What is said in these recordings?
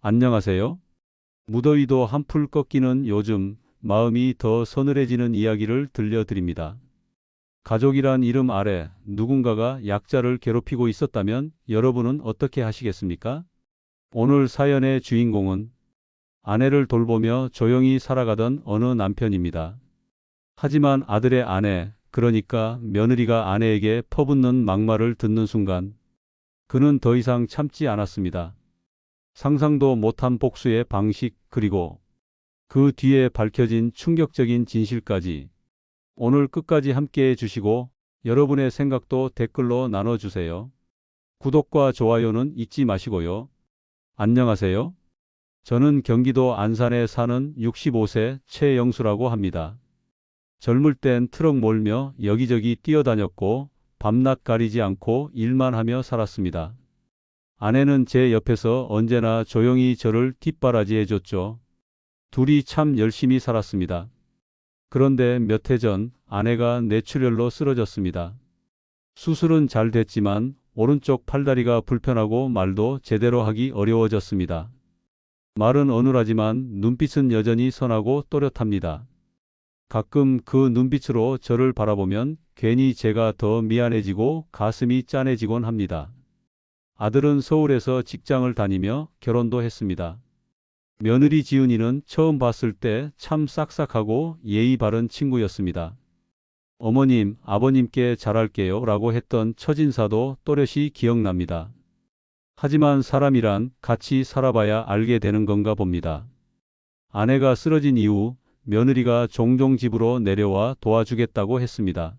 안녕하세요. 무더위도 한풀 꺾이는 요즘 마음이 더 서늘해지는 이야기를 들려드립니다. 가족이란 이름 아래 누군가가 약자를 괴롭히고 있었다면 여러분은 어떻게 하시겠습니까? 오늘 사연의 주인공은 아내를 돌보며 조용히 살아가던 어느 남편입니다. 하지만 아들의 아내, 그러니까 며느리가 아내에게 퍼붓는 막말을 듣는 순간 그는 더 이상 참지 않았습니다. 상상도 못한 복수의 방식, 그리고 그 뒤에 밝혀진 충격적인 진실까지. 오늘 끝까지 함께해 주시고 여러분의 생각도 댓글로 나눠주세요. 구독과 좋아요는 잊지 마시고요. 안녕하세요. 저는 경기도 안산에 사는 65세 최영수라고 합니다. 젊을 땐 트럭 몰며 여기저기 뛰어다녔고 밤낮 가리지 않고 일만 하며 살았습니다. 아내는 제 옆에서 언제나 조용히 저를 뒷바라지해 줬죠. 둘이 참 열심히 살았습니다. 그런데 몇 해 전 아내가 뇌출혈로 쓰러졌습니다. 수술은 잘 됐지만 오른쪽 팔다리가 불편하고 말도 제대로 하기 어려워졌습니다. 말은 어눌하지만 눈빛은 여전히 선하고 또렷합니다. 가끔 그 눈빛으로 저를 바라보면 괜히 제가 더 미안해지고 가슴이 짠해지곤 합니다. 아들은 서울에서 직장을 다니며 결혼도 했습니다. 며느리 지은이는 처음 봤을 때 참 싹싹하고 예의 바른 친구였습니다. 어머님, 아버님께 잘할게요 라고 했던 첫인사도 또렷이 기억납니다. 하지만 사람이란 같이 살아봐야 알게 되는 건가 봅니다. 아내가 쓰러진 이후 며느리가 종종 집으로 내려와 도와주겠다고 했습니다.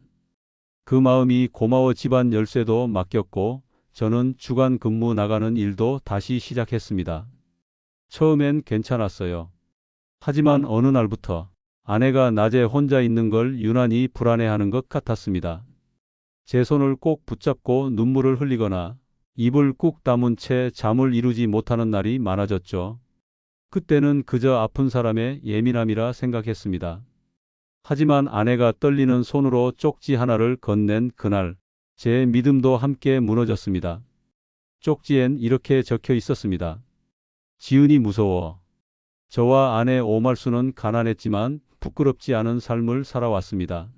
그 마음이 고마워 집안 열쇠도 맡겼고 저는 주간 근무 나가는 일도 다시 시작했습니다. 처음엔 괜찮았어요. 하지만 어느 날부터 아내가 낮에 혼자 있는 걸 유난히 불안해하는 것 같았습니다. 제 손을 꼭 붙잡고 눈물을 흘리거나 입을 꾹 다문 채 잠을 이루지 못하는 날이 많아졌죠. 그때는 그저 아픈 사람의 예민함이라 생각했습니다. 하지만 아내가 떨리는 손으로 쪽지 하나를 건넨 그날, 제 믿음도 함께 무너졌습니다. 쪽지엔 이렇게 적혀 있었습니다. 지은이 무서워. 저와 아내 오말수는 가난했지만 부끄럽지 않은 삶을 살아왔습니다.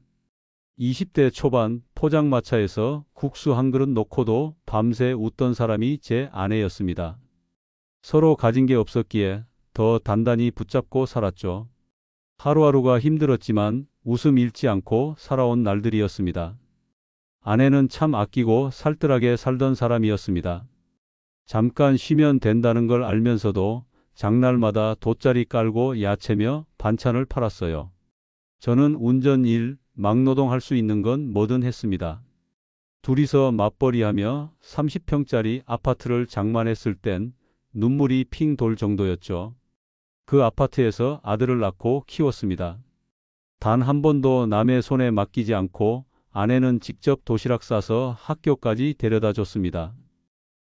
20대 초반 포장마차에서 국수 한 그릇 놓고도 밤새 웃던 사람이 제 아내였습니다. 서로 가진 게 없었기에 더 단단히 붙잡고 살았죠. 하루하루가 힘들었지만 웃음 잃지 않고 살아온 날들이었습니다. 아내는 참 아끼고 살뜰하게 살던 사람이었습니다. 잠깐 쉬면 된다는 걸 알면서도 장날마다 돗자리 깔고 야채며 반찬을 팔았어요. 저는 운전 일, 막노동 할 수 있는 건 뭐든 했습니다. 둘이서 맞벌이하며 30평짜리 아파트를 장만했을 땐 눈물이 핑 돌 정도였죠. 그 아파트에서 아들을 낳고 키웠습니다. 단 한 번도 남의 손에 맡기지 않고 아내는 직접 도시락 싸서 학교까지 데려다 줬습니다.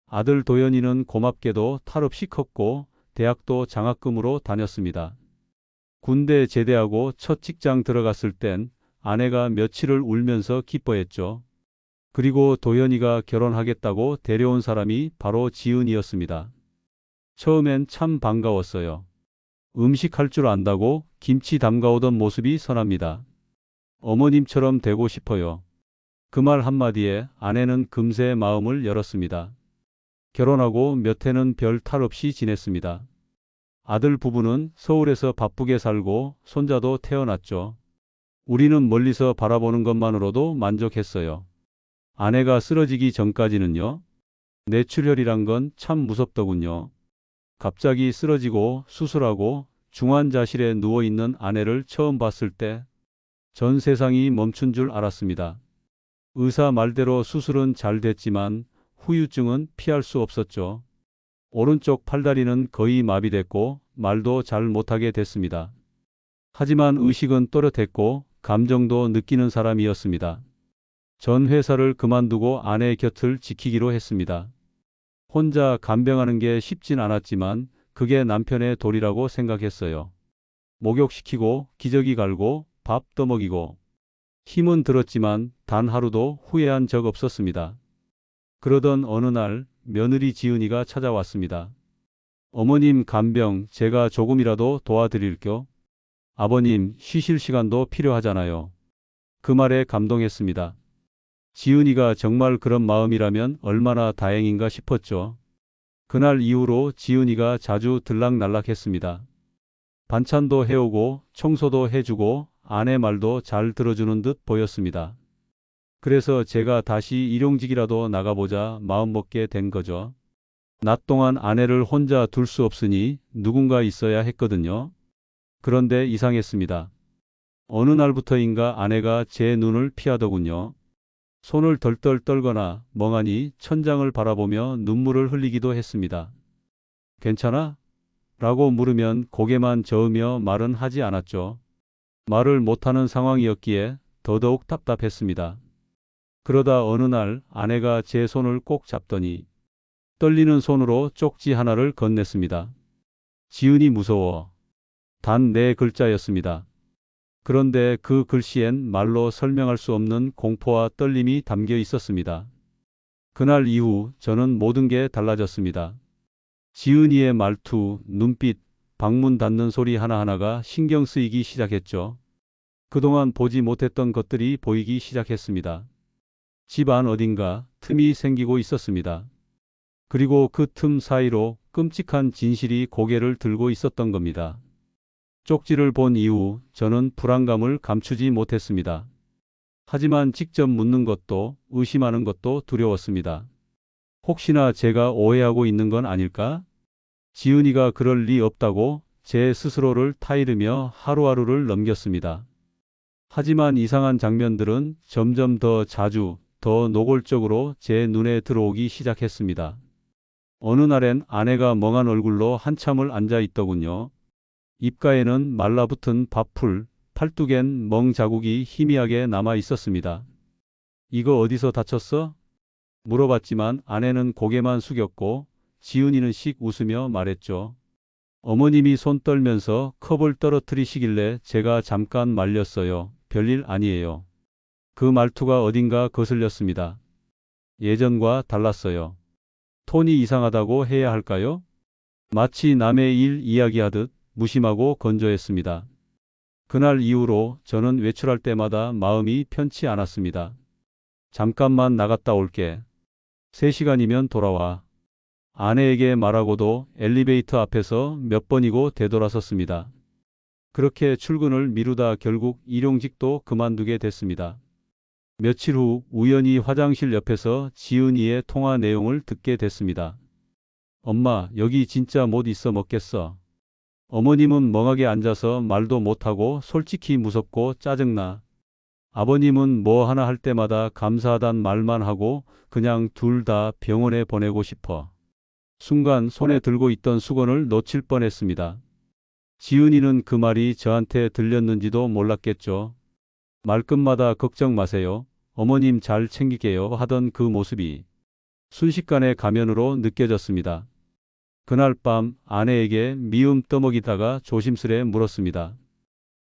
아들 도연이는 고맙게도 탈 없이 컸고 대학도 장학금으로 다녔습니다. 군대 제대하고 첫 직장 들어갔을 땐 아내가 며칠을 울면서 기뻐했죠. 그리고 도연이가 결혼하겠다고 데려온 사람이 바로 지은이었습니다. 처음엔 참 반가웠어요. 음식할 줄 안다고 김치 담가오던 모습이 선합니다. 어머님처럼 되고 싶어요. 그 말 한마디에 아내는 금세 마음을 열었습니다. 결혼하고 몇 해는 별 탈 없이 지냈습니다. 아들 부부는 서울에서 바쁘게 살고 손자도 태어났죠. 우리는 멀리서 바라보는 것만으로도 만족했어요. 아내가 쓰러지기 전까지는요. 뇌출혈이란 건 참 무섭더군요. 갑자기 쓰러지고 수술하고 중환자실에 누워있는 아내를 처음 봤을 때 전 세상이 멈춘 줄 알았습니다. 의사 말대로 수술은 잘 됐지만 후유증은 피할 수 없었죠. 오른쪽 팔다리는 거의 마비됐고 말도 잘 못하게 됐습니다. 하지만 의식은 또렷했고 감정도 느끼는 사람이었습니다. 전 회사를 그만두고 아내 곁을 지키기로 했습니다. 혼자 간병하는 게 쉽진 않았지만 그게 남편의 도리라고 생각했어요. 목욕시키고 기저귀 갈고 밥 떠먹이고 힘은 들었지만 단 하루도 후회한 적 없었습니다. 그러던 어느 날 며느리 지은이가 찾아왔습니다. 어머님 간병 제가 조금이라도 도와드릴게요. 아버님 쉬실 시간도 필요하잖아요. 그 말에 감동했습니다. 지은이가 정말 그런 마음이라면 얼마나 다행인가 싶었죠. 그날 이후로 지은이가 자주 들락날락했습니다. 반찬도 해오고 청소도 해주고 아내 말도 잘 들어주는 듯 보였습니다. 그래서 제가 다시 일용직이라도 나가보자 마음먹게 된 거죠. 낮 동안 아내를 혼자 둘 수 없으니 누군가 있어야 했거든요. 그런데 이상했습니다. 어느 날부터인가 아내가 제 눈을 피하더군요. 손을 덜덜 떨거나 멍하니 천장을 바라보며 눈물을 흘리기도 했습니다. 괜찮아? 라고 물으면 고개만 저으며 말은 하지 않았죠. 말을 못하는 상황이었기에 더더욱 답답했습니다. 그러다 어느 날 아내가 제 손을 꼭 잡더니 떨리는 손으로 쪽지 하나를 건넸습니다. 지은이 무서워. 단 네 글자였습니다. 그런데 그 글씨엔 말로 설명할 수 없는 공포와 떨림이 담겨 있었습니다. 그날 이후 저는 모든 게 달라졌습니다. 지은이의 말투, 눈빛, 방문 닫는 소리 하나하나가 신경 쓰이기 시작했죠. 그동안 보지 못했던 것들이 보이기 시작했습니다. 집 안 어딘가 틈이 생기고 있었습니다. 그리고 그 틈 사이로 끔찍한 진실이 고개를 들고 있었던 겁니다. 쪽지를 본 이후 저는 불안감을 감추지 못했습니다. 하지만 직접 묻는 것도 의심하는 것도 두려웠습니다. 혹시나 제가 오해하고 있는 건 아닐까? 지은이가 그럴 리 없다고 제 스스로를 타이르며 하루하루를 넘겼습니다. 하지만 이상한 장면들은 점점 더 자주, 더 노골적으로 제 눈에 들어오기 시작했습니다. 어느 날엔 아내가 멍한 얼굴로 한참을 앉아 있더군요. 입가에는 말라붙은 밥풀, 팔뚝엔 멍 자국이 희미하게 남아 있었습니다. 이거 어디서 다쳤어? 물어봤지만 아내는 고개만 숙였고 지은이는 씩 웃으며 말했죠. 어머님이 손 떨면서 컵을 떨어뜨리시길래 제가 잠깐 말렸어요. 별일 아니에요. 그 말투가 어딘가 거슬렸습니다. 예전과 달랐어요. 톤이 이상하다고 해야 할까요? 마치 남의 일 이야기하듯 무심하고 건조했습니다. 그날 이후로 저는 외출할 때마다 마음이 편치 않았습니다. 잠깐만 나갔다 올게. 3시간이면 돌아와. 아내에게 말하고도 엘리베이터 앞에서 몇 번이고 되돌아섰습니다. 그렇게 출근을 미루다 결국 일용직도 그만두게 됐습니다. 며칠 후 우연히 화장실 옆에서 지은이의 통화 내용을 듣게 됐습니다. 엄마, 여기 진짜 못 있어 먹겠어. 어머님은 멍하게 앉아서 말도 못하고 솔직히 무섭고 짜증나. 아버님은 뭐 하나 할 때마다 감사하단 말만 하고 그냥 둘 다 병원에 보내고 싶어. 순간 손에 들고 있던 수건을 놓칠 뻔했습니다. 지은이는 그 말이 저한테 들렸는지도 몰랐겠죠. 말끝마다 걱정 마세요. 어머님 잘 챙길게요 하던 그 모습이 순식간에 가면으로 느껴졌습니다. 그날 밤 아내에게 미움 떠먹이다가 조심스레 물었습니다.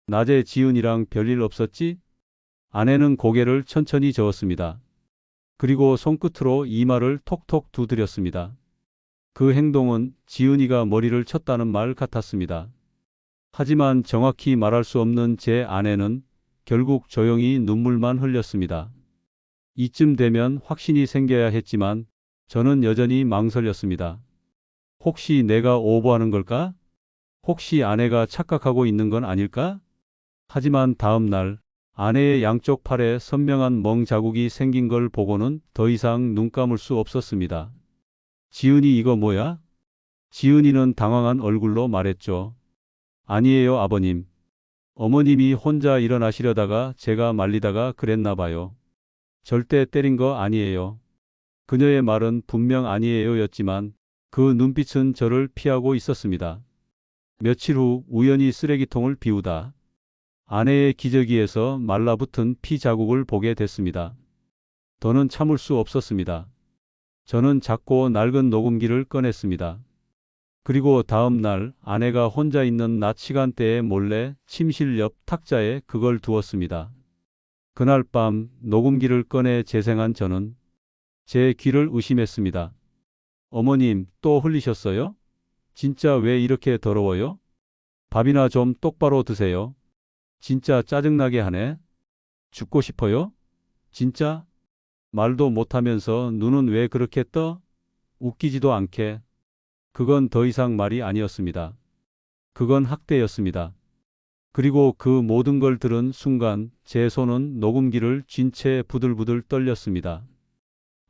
낮에 지은이랑 별일 없었지? 아내는 고개를 천천히 저었습니다. 그리고 손끝으로 이마를 톡톡 두드렸습니다. 그 행동은 지은이가 머리를 쳤다는 말 같았습니다. 하지만 정확히 말할 수 없는 제 아내는 결국 조용히 눈물만 흘렸습니다. 이쯤 되면 확신이 생겨야 했지만 저는 여전히 망설였습니다. 혹시 내가 오버하는 걸까? 혹시 아내가 착각하고 있는 건 아닐까? 하지만 다음 날 아내의 양쪽 팔에 선명한 멍 자국이 생긴 걸 보고는 더 이상 눈 감을 수 없었습니다. 지은이 이거 뭐야? 지은이는 당황한 얼굴로 말했죠. 아니에요, 아버님. 어머님이 혼자 일어나시려다가 제가 말리다가 그랬나 봐요. 절대 때린 거 아니에요. 그녀의 말은 분명 아니에요였지만 그 눈빛은 저를 피하고 있었습니다. 며칠 후 우연히 쓰레기통을 비우다 아내의 기저귀에서 말라붙은 피 자국을 보게 됐습니다. 더는 참을 수 없었습니다. 저는 작고 낡은 녹음기를 꺼냈습니다. 그리고 다음 날 아내가 혼자 있는 낮 시간대에 몰래 침실 옆 탁자에 그걸 두었습니다. 그날 밤 녹음기를 꺼내 재생한 저는 제 귀를 의심했습니다. 어머님, 또 흘리셨어요? 진짜 왜 이렇게 더러워요? 밥이나 좀 똑바로 드세요. 진짜 짜증나게 하네. 죽고 싶어요? 진짜? 말도 못하면서 눈은 왜 그렇게 떠? 웃기지도 않게. 그건 더 이상 말이 아니었습니다. 그건 학대였습니다. 그리고 그 모든 걸 들은 순간 제 손은 녹음기를 쥔 채 부들부들 떨렸습니다.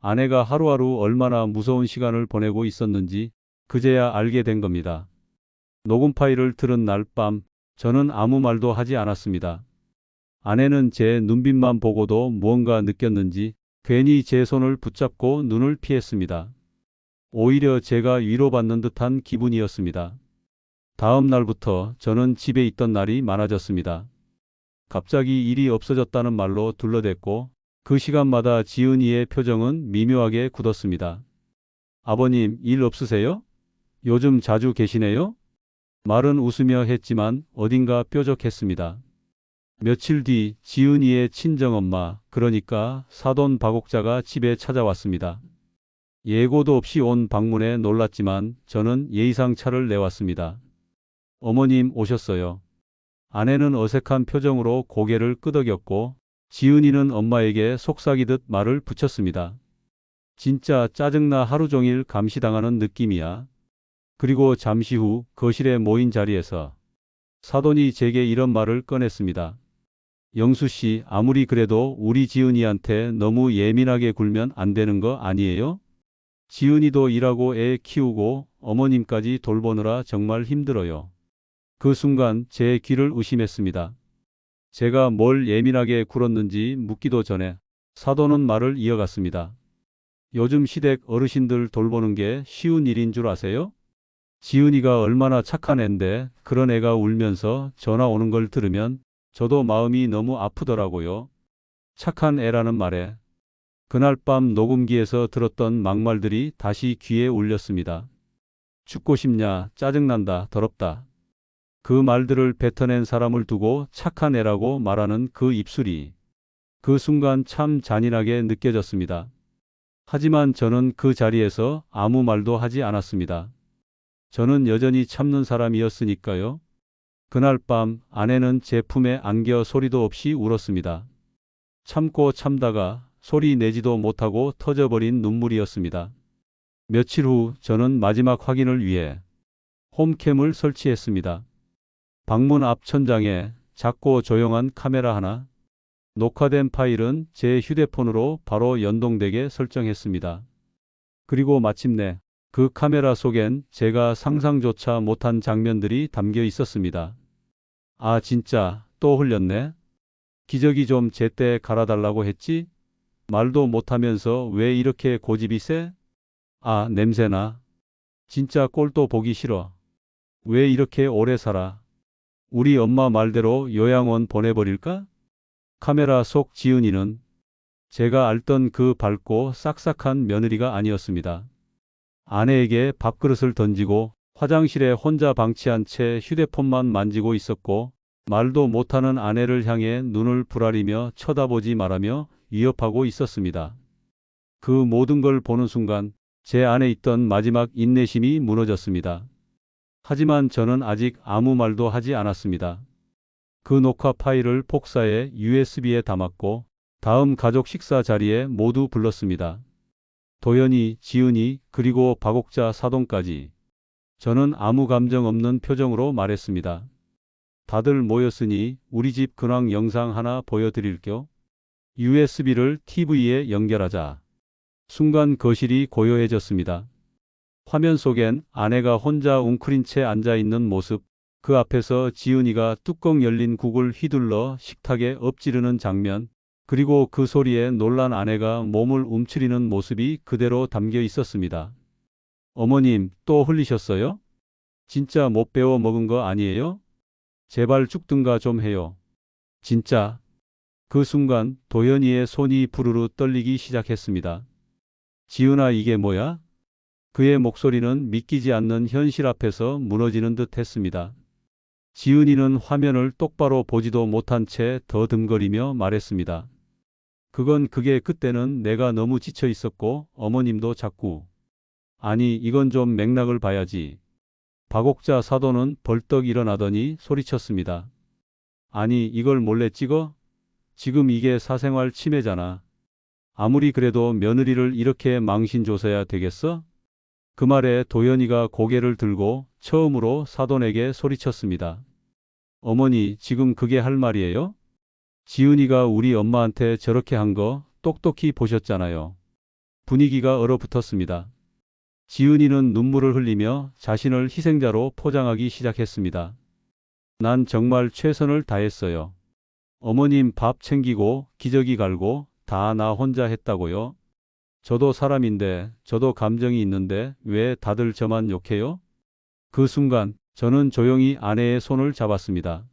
아내가 하루하루 얼마나 무서운 시간을 보내고 있었는지 그제야 알게 된 겁니다. 녹음 파일을 들은 날 밤 저는 아무 말도 하지 않았습니다. 아내는 제 눈빛만 보고도 무언가 느꼈는지 괜히 제 손을 붙잡고 눈을 피했습니다. 오히려 제가 위로받는 듯한 기분이었습니다. 다음 날부터 저는 집에 있던 날이 많아졌습니다. 갑자기 일이 없어졌다는 말로 둘러댔고 그 시간마다 지은이의 표정은 미묘하게 굳었습니다. 아버님, 일 없으세요? 요즘 자주 계시네요? 말은 웃으며 했지만 어딘가 뾰족했습니다. 며칠 뒤 지은이의 친정엄마, 그러니까 사돈 박옥자가 집에 찾아왔습니다. 예고도 없이 온 방문에 놀랐지만 저는 예의상 차를 내왔습니다. 어머님 오셨어요. 아내는 어색한 표정으로 고개를 끄덕였고 지은이는 엄마에게 속삭이듯 말을 붙였습니다. 진짜 짜증나 하루 종일 감시당하는 느낌이야. 그리고 잠시 후 거실에 모인 자리에서 사돈이 제게 이런 말을 꺼냈습니다. 영수 씨, 아무리 그래도 우리 지은이한테 너무 예민하게 굴면 안 되는 거 아니에요? 지은이도 일하고 애 키우고 어머님까지 돌보느라 정말 힘들어요. 그 순간 제 귀를 의심했습니다. 제가 뭘 예민하게 굴었는지 묻기도 전에 사돈은 말을 이어갔습니다. 요즘 시댁 어르신들 돌보는 게 쉬운 일인 줄 아세요? 지은이가 얼마나 착한 앤데 그런 애가 울면서 전화 오는 걸 들으면 저도 마음이 너무 아프더라고요. 착한 애라는 말에 그날 밤 녹음기에서 들었던 막말들이 다시 귀에 울렸습니다. 죽고 싶냐, 짜증난다, 더럽다. 그 말들을 뱉어낸 사람을 두고 착한 애라고 말하는 그 입술이 그 순간 참 잔인하게 느껴졌습니다. 하지만 저는 그 자리에서 아무 말도 하지 않았습니다. 저는 여전히 참는 사람이었으니까요. 그날 밤 아내는 제 품에 안겨 소리도 없이 울었습니다. 참고 참다가 소리 내지도 못하고 터져버린 눈물이었습니다. 며칠 후 저는 마지막 확인을 위해 홈캠을 설치했습니다. 방문 앞 천장에 작고 조용한 카메라 하나, 녹화된 파일은 제 휴대폰으로 바로 연동되게 설정했습니다. 그리고 마침내 그 카메라 속엔 제가 상상조차 못한 장면들이 담겨 있었습니다. 아, 진짜 또 흘렸네. 기저귀 좀 제때 갈아달라고 했지? 말도 못하면서 왜 이렇게 고집이 세? 아, 냄새나. 진짜 꼴도 보기 싫어. 왜 이렇게 오래 살아? 우리 엄마 말대로 요양원 보내버릴까? 카메라 속 지은이는 제가 알던 그 밝고 싹싹한 며느리가 아니었습니다. 아내에게 밥그릇을 던지고 화장실에 혼자 방치한 채 휴대폰만 만지고 있었고 말도 못하는 아내를 향해 눈을 부라리며 쳐다보지 말라며 위협하고 있었습니다. 그 모든 걸 보는 순간 제 안에 있던 마지막 인내심이 무너졌습니다. 하지만 저는 아직 아무 말도 하지 않았습니다. 그 녹화 파일을 복사해 USB에 담았고 다음 가족 식사 자리에 모두 불렀습니다. 도연이, 지은이, 그리고 박옥자 사돈까지. 저는 아무 감정 없는 표정으로 말했습니다. 다들 모였으니 우리 집 근황 영상 하나 보여드릴게요. USB를 TV에 연결하자. 순간 거실이 고요해졌습니다. 화면 속엔 아내가 혼자 웅크린 채 앉아있는 모습, 그 앞에서 지은이가 뚜껑 열린 국을 휘둘러 식탁에 엎지르는 장면, 그리고 그 소리에 놀란 아내가 몸을 움츠리는 모습이 그대로 담겨 있었습니다. 어머님, 또 흘리셨어요? 진짜 못 배워 먹은 거 아니에요? 제발 죽든가 좀 해요. 진짜. 그 순간 도연이의 손이 부르르 떨리기 시작했습니다. 지은아, 이게 뭐야? 그의 목소리는 믿기지 않는 현실 앞에서 무너지는 듯 했습니다. 지은이는 화면을 똑바로 보지도 못한 채 더듬거리며 말했습니다. 그게 그때는 내가 너무 지쳐 있었고 어머님도 자꾸. 아니, 이건 좀 맥락을 봐야지. 박옥자 사돈은 벌떡 일어나더니 소리쳤습니다. 아니, 이걸 몰래 찍어? 지금 이게 사생활 침해잖아. 아무리 그래도 며느리를 이렇게 망신줘서야 되겠어? 그 말에 도연이가 고개를 들고 처음으로 사돈에게 소리쳤습니다. 어머니, 지금 그게 할 말이에요? 지은이가 우리 엄마한테 저렇게 한 거 똑똑히 보셨잖아요. 분위기가 얼어붙었습니다. 지은이는 눈물을 흘리며 자신을 희생자로 포장하기 시작했습니다. 난 정말 최선을 다했어요. 어머님 밥 챙기고 기저귀 갈고 다 나 혼자 했다고요? 저도 사람인데, 저도 감정이 있는데 왜 다들 저만 욕해요? 그 순간 저는 조용히 아내의 손을 잡았습니다.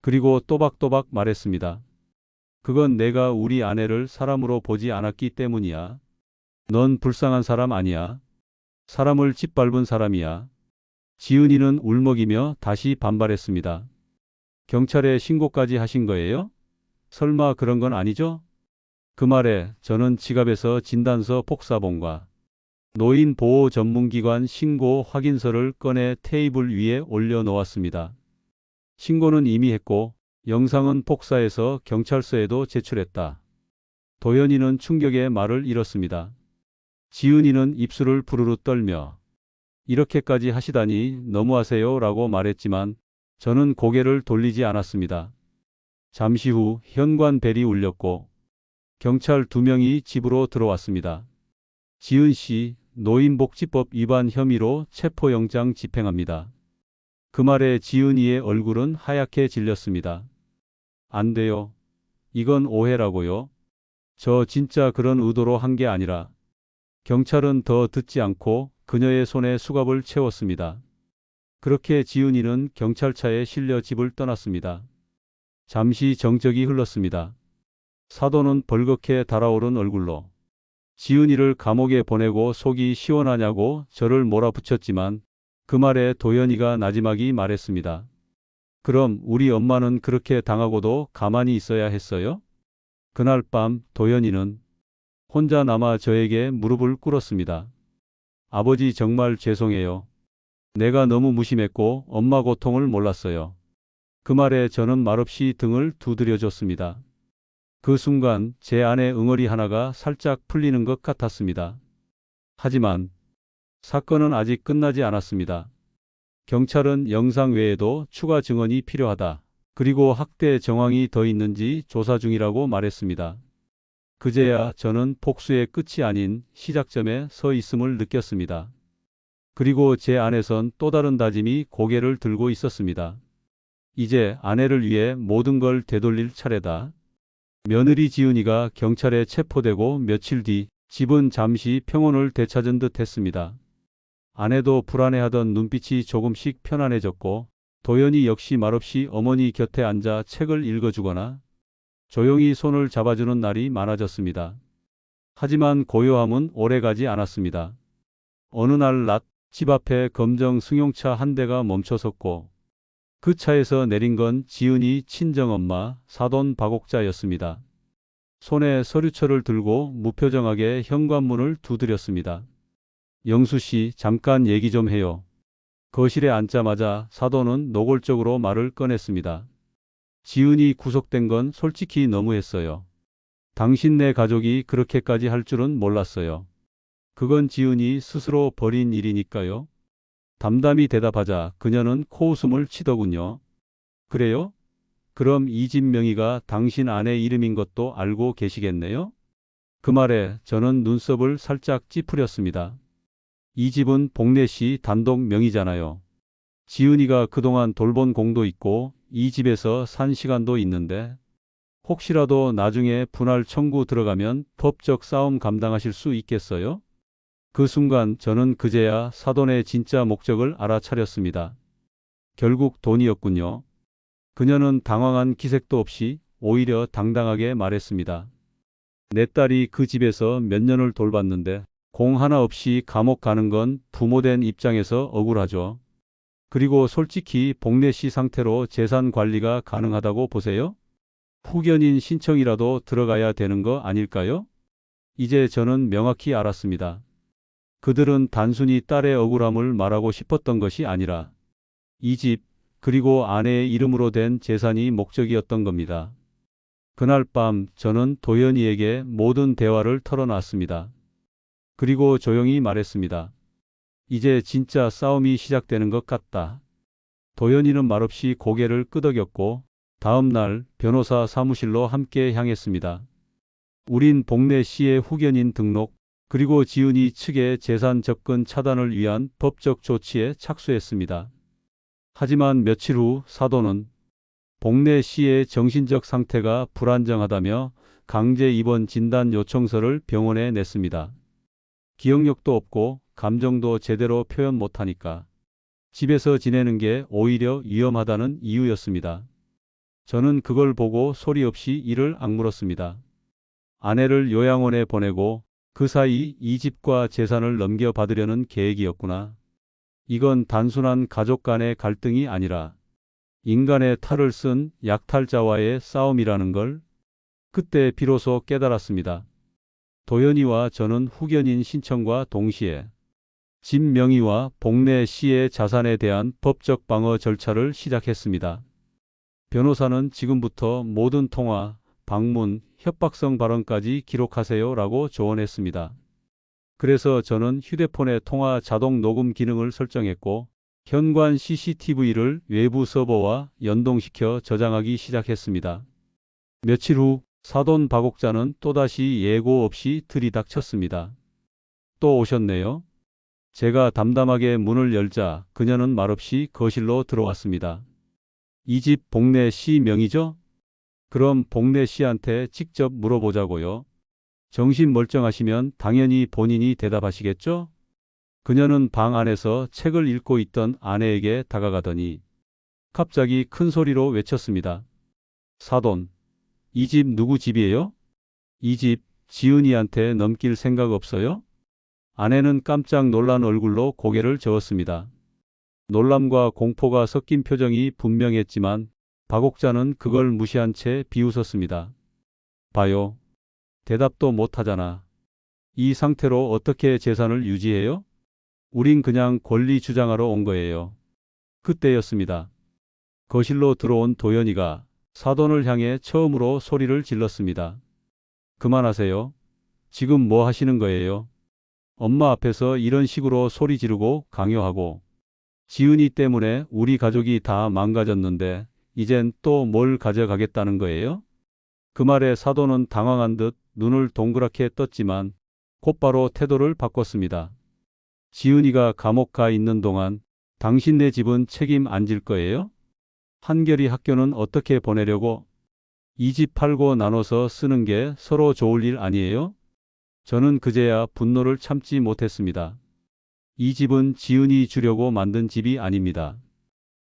그리고 또박또박 말했습니다. 그건 내가 우리 아내를 사람으로 보지 않았기 때문이야. 넌 불쌍한 사람 아니야. 사람을 짓밟은 사람이야. 지은이는 울먹이며 다시 반발했습니다. 경찰에 신고까지 하신 거예요? 설마 그런 건 아니죠? 그 말에 저는 지갑에서 진단서 복사본과 노인보호전문기관 신고 확인서를 꺼내 테이블 위에 올려놓았습니다. 신고는 이미 했고 영상은 복사해서 경찰서에도 제출했다. 도연이는 충격에 말을 잃었습니다. 지은이는 입술을 부르르 떨며 이렇게까지 하시다니 너무하세요 라고 말했지만 저는 고개를 돌리지 않았습니다. 잠시 후 현관벨이 울렸고 경찰 2명이 집으로 들어왔습니다. 지은 씨, 노인복지법 위반 혐의로 체포영장 집행합니다. 그 말에 지은이의 얼굴은 하얗게 질렸습니다. 안 돼요. 이건 오해라고요. 저 진짜 그런 의도로 한 게 아니라. 경찰은 더 듣지 않고 그녀의 손에 수갑을 채웠습니다. 그렇게 지은이는 경찰차에 실려 집을 떠났습니다. 잠시 정적이 흘렀습니다. 사돈은 벌겋게 달아오른 얼굴로 지은이를 감옥에 보내고 속이 시원하냐고 저를 몰아붙였지만 그 말에 도연이가 나지막이 말했습니다. 그럼 우리 엄마는 그렇게 당하고도 가만히 있어야 했어요? 그날 밤 도연이는 혼자 남아 저에게 무릎을 꿇었습니다. 아버지 정말 죄송해요. 내가 너무 무심했고 엄마 고통을 몰랐어요. 그 말에 저는 말없이 등을 두드려줬습니다. 그 순간 제 안의 응어리 하나가 살짝 풀리는 것 같았습니다. 하지만 사건은 아직 끝나지 않았습니다. 경찰은 영상 외에도 추가 증언이 필요하다. 그리고 학대 정황이 더 있는지 조사 중이라고 말했습니다. 그제야 저는 복수의 끝이 아닌 시작점에 서 있음을 느꼈습니다. 그리고 제 안에선 또 다른 다짐이 고개를 들고 있었습니다. 이제 아내를 위해 모든 걸 되돌릴 차례다. 며느리 지은이가 경찰에 체포되고 며칠 뒤 집은 잠시 평온을 되찾은 듯 했습니다. 아내도 불안해하던 눈빛이 조금씩 편안해졌고 도연이 역시 말없이 어머니 곁에 앉아 책을 읽어주거나 조용히 손을 잡아주는 날이 많아졌습니다. 하지만 고요함은 오래가지 않았습니다. 어느 날 낮 집 앞에 검정 승용차 한 대가 멈춰섰고 그 차에서 내린 건 지은이 친정엄마 사돈 박옥자였습니다. 손에 서류철을 들고 무표정하게 현관문을 두드렸습니다. 영수 씨, 잠깐 얘기 좀 해요. 거실에 앉자마자 사돈은 노골적으로 말을 꺼냈습니다. 지은이 구속된 건 솔직히 너무했어요. 당신네 가족이 그렇게까지 할 줄은 몰랐어요. 그건 지은이 스스로 벌인 일이니까요. 담담히 대답하자 그녀는 코웃음을 치더군요. 그래요? 그럼 이 집 명의가 당신 아내 이름인 것도 알고 계시겠네요? 그 말에 저는 눈썹을 살짝 찌푸렸습니다. 이 집은 복례 씨 단독 명의잖아요. 지은이가 그동안 돌본 공도 있고 이 집에서 산 시간도 있는데 혹시라도 나중에 분할 청구 들어가면 법적 싸움 감당하실 수 있겠어요? 그 순간 저는 그제야 사돈의 진짜 목적을 알아차렸습니다. 결국 돈이었군요. 그녀는 당황한 기색도 없이 오히려 당당하게 말했습니다. 내 딸이 그 집에서 몇 년을 돌봤는데 공 하나 없이 감옥 가는 건 부모된 입장에서 억울하죠. 그리고 솔직히 복례 씨 상태로 재산 관리가 가능하다고 보세요? 후견인 신청이라도 들어가야 되는 거 아닐까요? 이제 저는 명확히 알았습니다. 그들은 단순히 딸의 억울함을 말하고 싶었던 것이 아니라 이 집, 그리고 아내의 이름으로 된 재산이 목적이었던 겁니다. 그날 밤 저는 도연이에게 모든 대화를 털어놨습니다. 그리고 조용히 말했습니다. 이제 진짜 싸움이 시작되는 것 같다. 도연이는 말없이 고개를 끄덕였고 다음 날 변호사 사무실로 함께 향했습니다. 우린 복래 씨의 후견인 등록, 그리고 지은이 측의 재산 접근 차단을 위한 법적 조치에 착수했습니다. 하지만 며칠 후 사도는 복래 씨의 정신적 상태가 불안정하다며 강제 입원 진단 요청서를 병원에 냈습니다. 기억력도 없고 감정도 제대로 표현 못하니까 집에서 지내는 게 오히려 위험하다는 이유였습니다. 저는 그걸 보고 소리 없이 이를 악물었습니다. 아내를 요양원에 보내고 그 사이 이 집과 재산을 넘겨받으려는 계획이었구나. 이건 단순한 가족 간의 갈등이 아니라 인간의 탈을 쓴 약탈자와의 싸움이라는 걸 그때 비로소 깨달았습니다. 도연이와 저는 후견인 신청과 동시에 집 명의와 복래 씨의 자산에 대한 법적 방어 절차를 시작했습니다. 변호사는 지금부터 모든 통화, 방문, 협박성 발언까지 기록하세요 라고 조언했습니다. 그래서 저는 휴대폰의 통화 자동 녹음 기능을 설정했고 현관 CCTV를 외부 서버와 연동시켜 저장하기 시작했습니다. 며칠 후 사돈 박옥자는 또다시 예고 없이 들이닥쳤습니다. 또 오셨네요. 제가 담담하게 문을 열자 그녀는 말없이 거실로 들어왔습니다. 이 집 복래 씨 명의죠? 그럼 복래 씨한테 직접 물어보자고요. 정신 멀쩡하시면 당연히 본인이 대답하시겠죠? 그녀는 방 안에서 책을 읽고 있던 아내에게 다가가더니 갑자기 큰 소리로 외쳤습니다. 사돈, 이 집 누구 집이에요? 이 집 지은이한테 넘길 생각 없어요? 아내는 깜짝 놀란 얼굴로 고개를 저었습니다. 놀람과 공포가 섞인 표정이 분명했지만 박옥자는 그걸 무시한 채 비웃었습니다. 봐요. 대답도 못하잖아. 이 상태로 어떻게 재산을 유지해요? 우린 그냥 권리 주장하러 온 거예요. 그때였습니다. 거실로 들어온 도연이가 사돈을 향해 처음으로 소리를 질렀습니다. 그만하세요. 지금 뭐 하시는 거예요? 엄마 앞에서 이런 식으로 소리 지르고 강요하고 지은이 때문에 우리 가족이 다 망가졌는데 이젠 또 뭘 가져가겠다는 거예요? 그 말에 사돈은 당황한 듯 눈을 동그랗게 떴지만 곧바로 태도를 바꿨습니다. 지은이가 감옥 가 있는 동안 당신네 집은 책임 안 질 거예요? 한결이 학교는 어떻게 보내려고? 이 집 팔고 나눠서 쓰는 게 서로 좋을 일 아니에요? 저는 그제야 분노를 참지 못했습니다. 이 집은 지은이 주려고 만든 집이 아닙니다.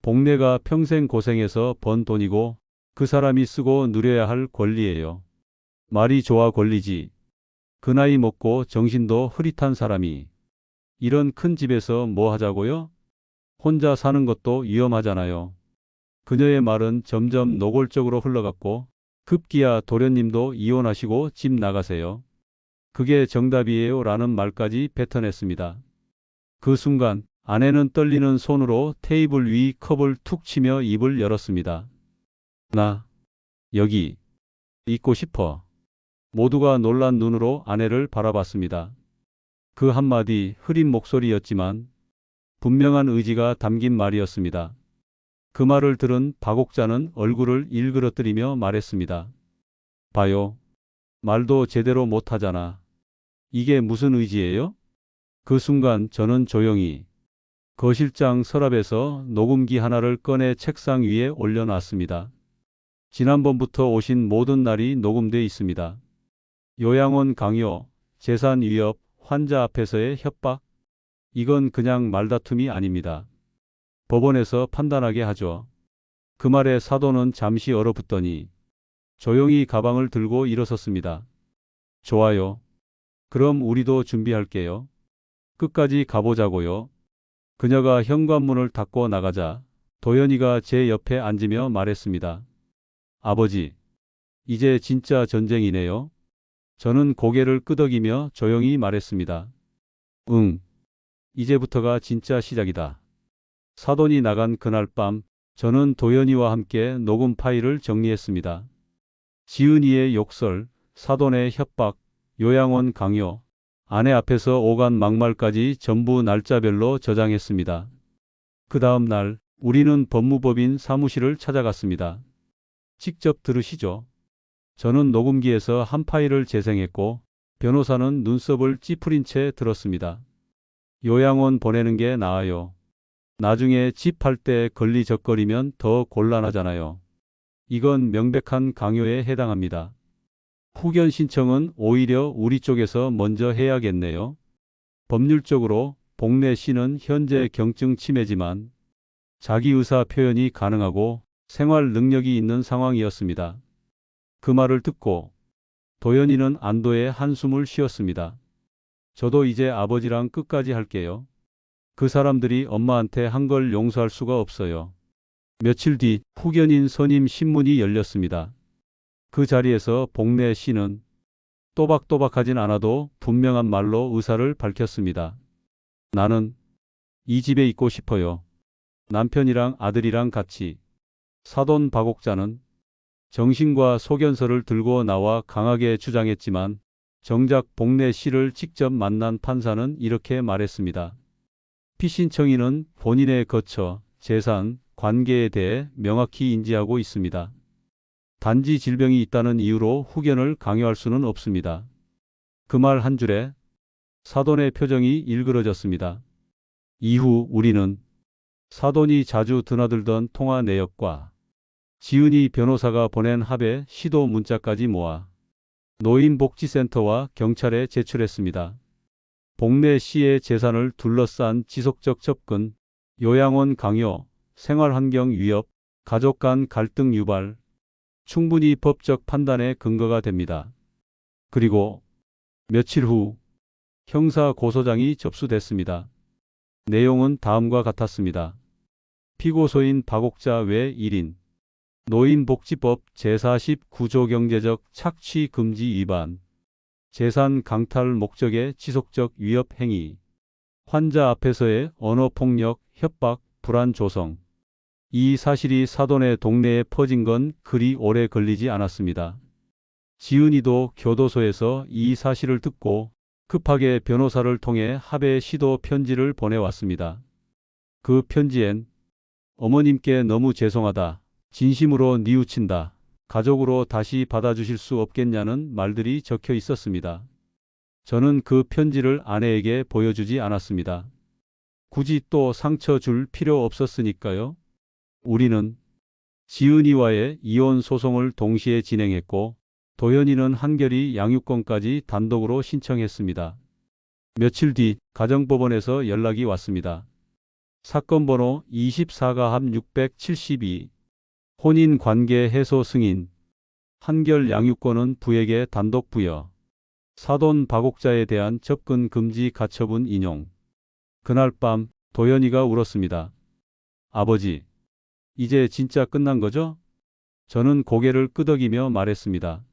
복래가 평생 고생해서 번 돈이고 그 사람이 쓰고 누려야 할 권리예요. 말이 좋아 권리지. 그 나이 먹고 정신도 흐릿한 사람이 이런 큰 집에서 뭐 하자고요? 혼자 사는 것도 위험하잖아요. 그녀의 말은 점점 노골적으로 흘러갔고 급기야 도련님도 이혼하시고 집 나가세요. 그게 정답이에요 라는 말까지 뱉어냈습니다. 그 순간 아내는 떨리는 손으로 테이블 위 컵을 툭 치며 입을 열었습니다. 나 여기 있고 싶어. 모두가 놀란 눈으로 아내를 바라봤습니다. 그 한마디 흐린 목소리였지만 분명한 의지가 담긴 말이었습니다. 그 말을 들은 박옥자는 얼굴을 일그러뜨리며 말했습니다. 봐요. 말도 제대로 못하잖아. 이게 무슨 의지예요? 그 순간 저는 조용히 거실장 서랍에서 녹음기 하나를 꺼내 책상 위에 올려놨습니다. 지난번부터 오신 모든 날이 녹음돼 있습니다. 요양원 강요, 재산 위협, 환자 앞에서의 협박. 이건 그냥 말다툼이 아닙니다. 법원에서 판단하게 하죠. 그 말에 사도는 잠시 얼어붙더니 조용히 가방을 들고 일어섰습니다. 좋아요. 그럼 우리도 준비할게요. 끝까지 가보자고요. 그녀가 현관문을 닫고 나가자 도연이가 제 옆에 앉으며 말했습니다. 아버지, 이제 진짜 전쟁이네요. 저는 고개를 끄덕이며 조용히 말했습니다. 응, 이제부터가 진짜 시작이다. 사돈이 나간 그날 밤 저는 도연이와 함께 녹음 파일을 정리했습니다. 지은이의 욕설, 사돈의 협박, 요양원 강요, 아내 앞에서 오간 막말까지 전부 날짜별로 저장했습니다. 그 다음 날 우리는 법무법인 사무실을 찾아갔습니다. 직접 들으시죠. 저는 녹음기에서 한 파일을 재생했고 변호사는 눈썹을 찌푸린 채 들었습니다. 요양원 보내는 게 나아요. 나중에 집 할 때 걸리적거리면 더 곤란하잖아요. 이건 명백한 강요에 해당합니다. 후견 신청은 오히려 우리 쪽에서 먼저 해야겠네요. 법률적으로 복래 씨는 현재 경증 치매지만 자기 의사 표현이 가능하고 생활 능력이 있는 상황이었습니다. 그 말을 듣고 도연이는 안도의 한숨을 쉬었습니다. 저도 이제 아버지랑 끝까지 할게요. 그 사람들이 엄마한테 한 걸 용서할 수가 없어요. 며칠 뒤 후견인 선임 신문이 열렸습니다. 그 자리에서 복래 씨는 또박또박하진 않아도 분명한 말로 의사를 밝혔습니다. 나는 이 집에 있고 싶어요. 남편이랑 아들이랑 같이. 사돈 박옥자는 정신과 소견서를 들고 나와 강하게 주장했지만 정작 복래 씨를 직접 만난 판사는 이렇게 말했습니다. 피신청인은 본인의 거처, 재산, 관계에 대해 명확히 인지하고 있습니다. 단지 질병이 있다는 이유로 후견을 강요할 수는 없습니다. 그 말 한 줄에 사돈의 표정이 일그러졌습니다. 이후 우리는 사돈이 자주 드나들던 통화 내역과 지은이 변호사가 보낸 합의 시도 문자까지 모아 노인복지센터와 경찰에 제출했습니다. 복래 씨의 재산을 둘러싼 지속적 접근, 요양원 강요, 생활환경 위협, 가족 간 갈등 유발, 충분히 법적 판단의 근거가 됩니다. 그리고 며칠 후 형사 고소장이 접수됐습니다. 내용은 다음과 같았습니다. 피고소인 박옥자 외 1인 노인복지법 제49조 경제적 착취 금지 위반, 재산 강탈 목적의 지속적 위협 행위, 환자 앞에서의 언어폭력, 협박, 불안 조성. 이 사실이 사돈의 동네에 퍼진 건 그리 오래 걸리지 않았습니다. 지은이도 교도소에서 이 사실을 듣고 급하게 변호사를 통해 합의 시도 편지를 보내왔습니다. 그 편지엔 어머님께 너무 죄송하다. 진심으로 뉘우친다. 가족으로 다시 받아주실 수 없겠냐는 말들이 적혀 있었습니다. 저는 그 편지를 아내에게 보여주지 않았습니다. 굳이 또 상처 줄 필요 없었으니까요. 우리는 지은이와의 이혼 소송을 동시에 진행했고 도연이는 한결이 양육권까지 단독으로 신청했습니다. 며칠 뒤 가정법원에서 연락이 왔습니다. 사건 번호 24가합 672 혼인관계 해소 승인 한결 양육권은 부에게 단독 부여 사돈 박옥자에 대한 접근 금지 가처분 인용. 그날 밤 도연이가 울었습니다. 아버지, 이제 진짜 끝난 거죠? 저는 고개를 끄덕이며 말했습니다.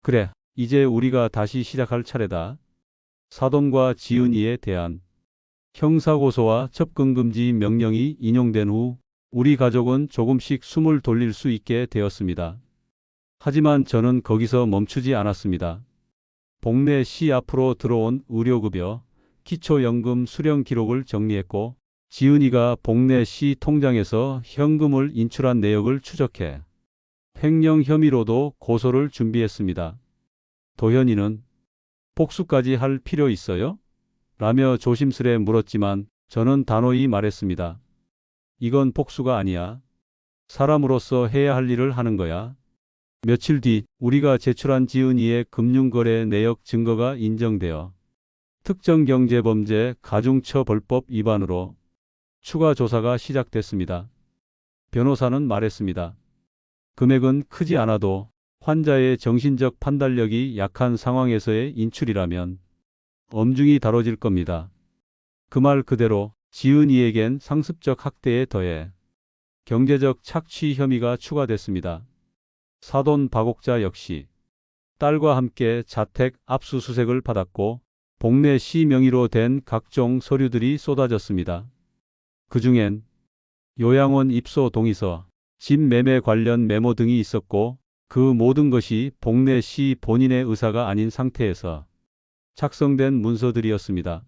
그래, 이제 우리가 다시 시작할 차례다. 사돈과 지은이에 대한 형사고소와 접근금지 명령이 인용된 후 우리 가족은 조금씩 숨을 돌릴 수 있게 되었습니다. 하지만 저는 거기서 멈추지 않았습니다. 복래 씨 앞으로 들어온 의료급여, 기초연금 수령 기록을 정리했고 지은이가 복래 씨 통장에서 현금을 인출한 내역을 추적해 횡령 혐의로도 고소를 준비했습니다. 도현이는 복수까지 할 필요 있어요? 라며 조심스레 물었지만 저는 단호히 말했습니다. 이건 복수가 아니야. 사람으로서 해야 할 일을 하는 거야. 며칠 뒤 우리가 제출한 지은이의 금융거래 내역 증거가 인정되어 특정경제범죄 가중처벌법 위반으로 추가 조사가 시작됐습니다. 변호사는 말했습니다. 금액은 크지 않아도 환자의 정신적 판단력이 약한 상황에서의 인출이라면 엄중히 다뤄질 겁니다. 그 말 그대로 지은이에겐 상습적 학대에 더해 경제적 착취 혐의가 추가됐습니다. 사돈 박옥자 역시 딸과 함께 자택 압수수색을 받았고 복내 씨 명의로 된 각종 서류들이 쏟아졌습니다. 그중엔 요양원 입소 동의서, 집 매매 관련 메모 등이 있었고 그 모든 것이 복내 씨 본인의 의사가 아닌 상태에서 작성된 문서들이었습니다.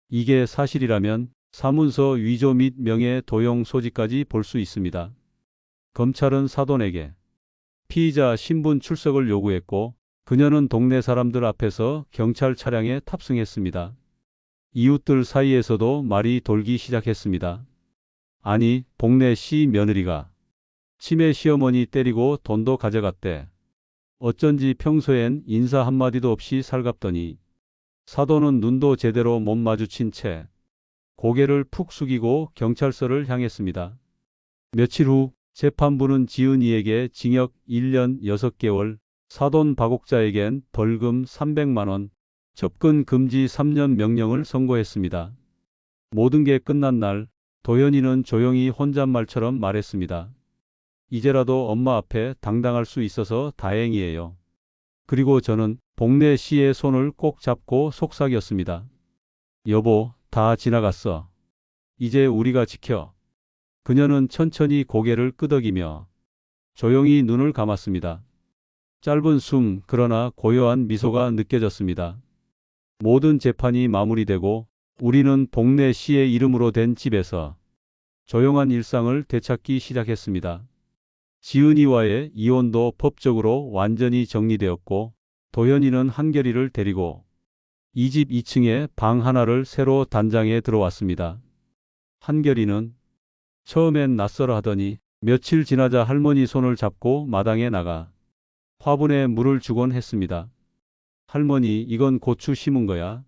이게 사실이라면 사문서 위조 및 명예 도용 소지까지 볼 수 있습니다. 검찰은 사돈에게 피의자 신분 출석을 요구했고 그녀는 동네 사람들 앞에서 경찰 차량에 탑승했습니다. 이웃들 사이에서도 말이 돌기 시작했습니다. 아니, 복내 씨 며느리가 치매 시어머니 때리고 돈도 가져갔대. 어쩐지 평소엔 인사 한마디도 없이 살갑더니 사돈은 눈도 제대로 못 마주친 채 고개를 푹 숙이고 경찰서를 향했습니다. 며칠 후 재판부는 지은이에게 징역 1년 6개월, 사돈 박옥자에겐 벌금 300만 원, 접근 금지 3년 명령을 선고했습니다. 모든 게 끝난 날 도연이는 조용히 혼잣말처럼 말했습니다. 이제라도 엄마 앞에 당당할 수 있어서 다행이에요. 그리고 저는 복내 씨의 손을 꼭 잡고 속삭였습니다. 여보, 다 지나갔어. 이제 우리가 지켜. 그녀는 천천히 고개를 끄덕이며 조용히 눈을 감았습니다. 짧은 숨, 그러나 고요한 미소가 느껴졌습니다. 모든 재판이 마무리되고 우리는 복내 씨의 이름으로 된 집에서 조용한 일상을 되찾기 시작했습니다. 지은이와의 이혼도 법적으로 완전히 정리되었고 도연이는 한결이를 데리고 이 집 2층에 방 하나를 새로 단장해 들어왔습니다. 한결이는 처음엔 낯설어 하더니 며칠 지나자 할머니 손을 잡고 마당에 나가 화분에 물을 주곤 했습니다. 할머니, 이건 고추 심은 거야.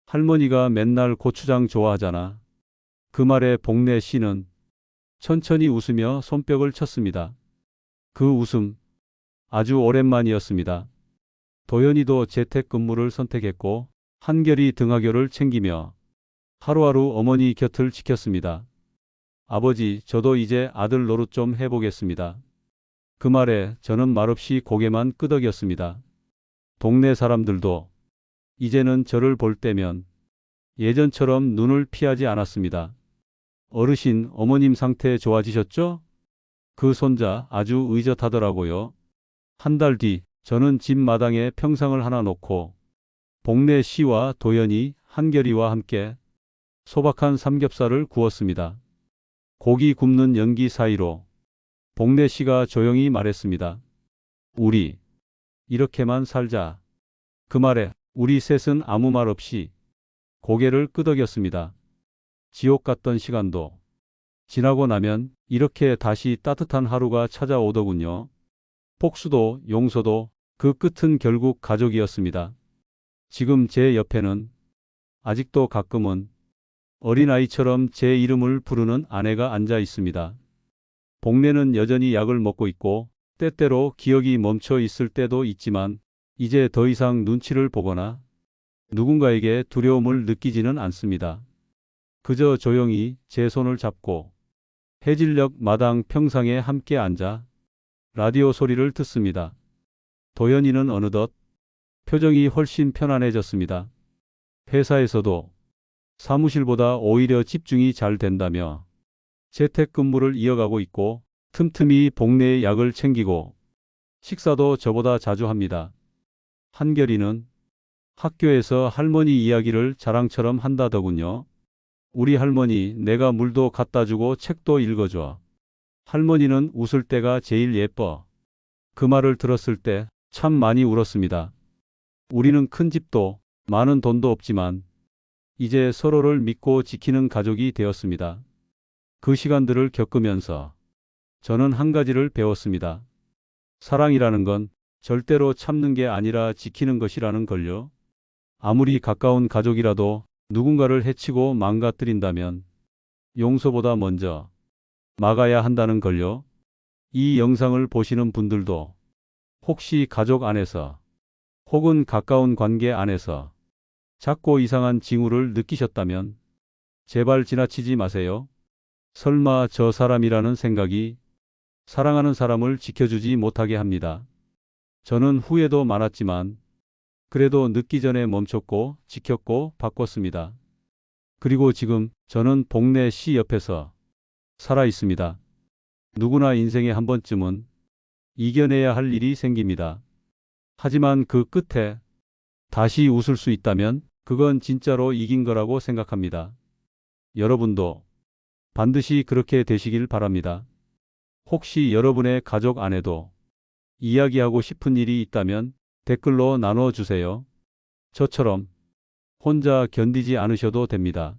할머니가 맨날 고추장 좋아하잖아. 그 말에 복내 씨는 천천히 웃으며 손뼉을 쳤습니다. 그 웃음, 아주 오랜만이었습니다. 도연이도 재택근무를 선택했고 한결이 등하교를 챙기며 하루하루 어머니 곁을 지켰습니다. 아버지, 저도 이제 아들 노릇 좀 해보겠습니다. 그 말에 저는 말없이 고개만 끄덕였습니다. 동네 사람들도 이제는 저를 볼 때면 예전처럼 눈을 피하지 않았습니다. 어르신, 어머님 상태 좋아지셨죠? 그 손자 아주 의젓하더라고요. 한 달 뒤 저는 집 마당에 평상을 하나 놓고 복내 씨와 도연이, 한결이와 함께 소박한 삼겹살을 구웠습니다. 고기 굽는 연기 사이로 복내 씨가 조용히 말했습니다. 우리 이렇게만 살자. 그 말에 우리 셋은 아무 말 없이 고개를 끄덕였습니다. 지옥 같던 시간도 지나고 나면 이렇게 다시 따뜻한 하루가 찾아오더군요. 복수도 용서도 그 끝은 결국 가족이었습니다. 지금 제 옆에는 아직도 가끔은 어린아이처럼 제 이름을 부르는 아내가 앉아 있습니다. 복내는 여전히 약을 먹고 있고 때때로 기억이 멈춰 있을 때도 있지만 이제 더 이상 눈치를 보거나 누군가에게 두려움을 느끼지는 않습니다. 그저 조용히 제 손을 잡고 해질녘 마당 평상에 함께 앉아 라디오 소리를 듣습니다. 도연이는 어느덧 표정이 훨씬 편안해졌습니다. 회사에서도 사무실보다 오히려 집중이 잘 된다며 재택근무를 이어가고 있고 틈틈이 복내의 약을 챙기고 식사도 저보다 자주 합니다. 한결이는 학교에서 할머니 이야기를 자랑처럼 한다더군요. 우리 할머니, 내가 물도 갖다 주고 책도 읽어줘. 할머니는 웃을 때가 제일 예뻐. 그 말을 들었을 때 참 많이 울었습니다. 우리는 큰 집도 많은 돈도 없지만 이제 서로를 믿고 지키는 가족이 되었습니다. 그 시간들을 겪으면서 저는 한 가지를 배웠습니다. 사랑이라는 건 절대로 참는 게 아니라 지키는 것이라는 걸요. 아무리 가까운 가족이라도 누군가를 해치고 망가뜨린다면 용서보다 먼저 막아야 한다는 걸요. 이 영상을 보시는 분들도 혹시 가족 안에서 혹은 가까운 관계 안에서 작고 이상한 징후를 느끼셨다면 제발 지나치지 마세요. 설마 저 사람이라는 생각이 사랑하는 사람을 지켜주지 못하게 합니다. 저는 후회도 많았지만 그래도 늦기 전에 멈췄고 지켰고 바꿨습니다. 그리고 지금 저는 복내 씨 옆에서 살아 있습니다. 누구나 인생에 한 번쯤은 이겨내야 할 일이 생깁니다. 하지만 그 끝에 다시 웃을 수 있다면 그건 진짜로 이긴 거라고 생각합니다. 여러분도 반드시 그렇게 되시길 바랍니다. 혹시 여러분의 가족 안에도 이야기하고 싶은 일이 있다면 댓글로 나눠 주세요. 저처럼 혼자 견디지 않으셔도 됩니다.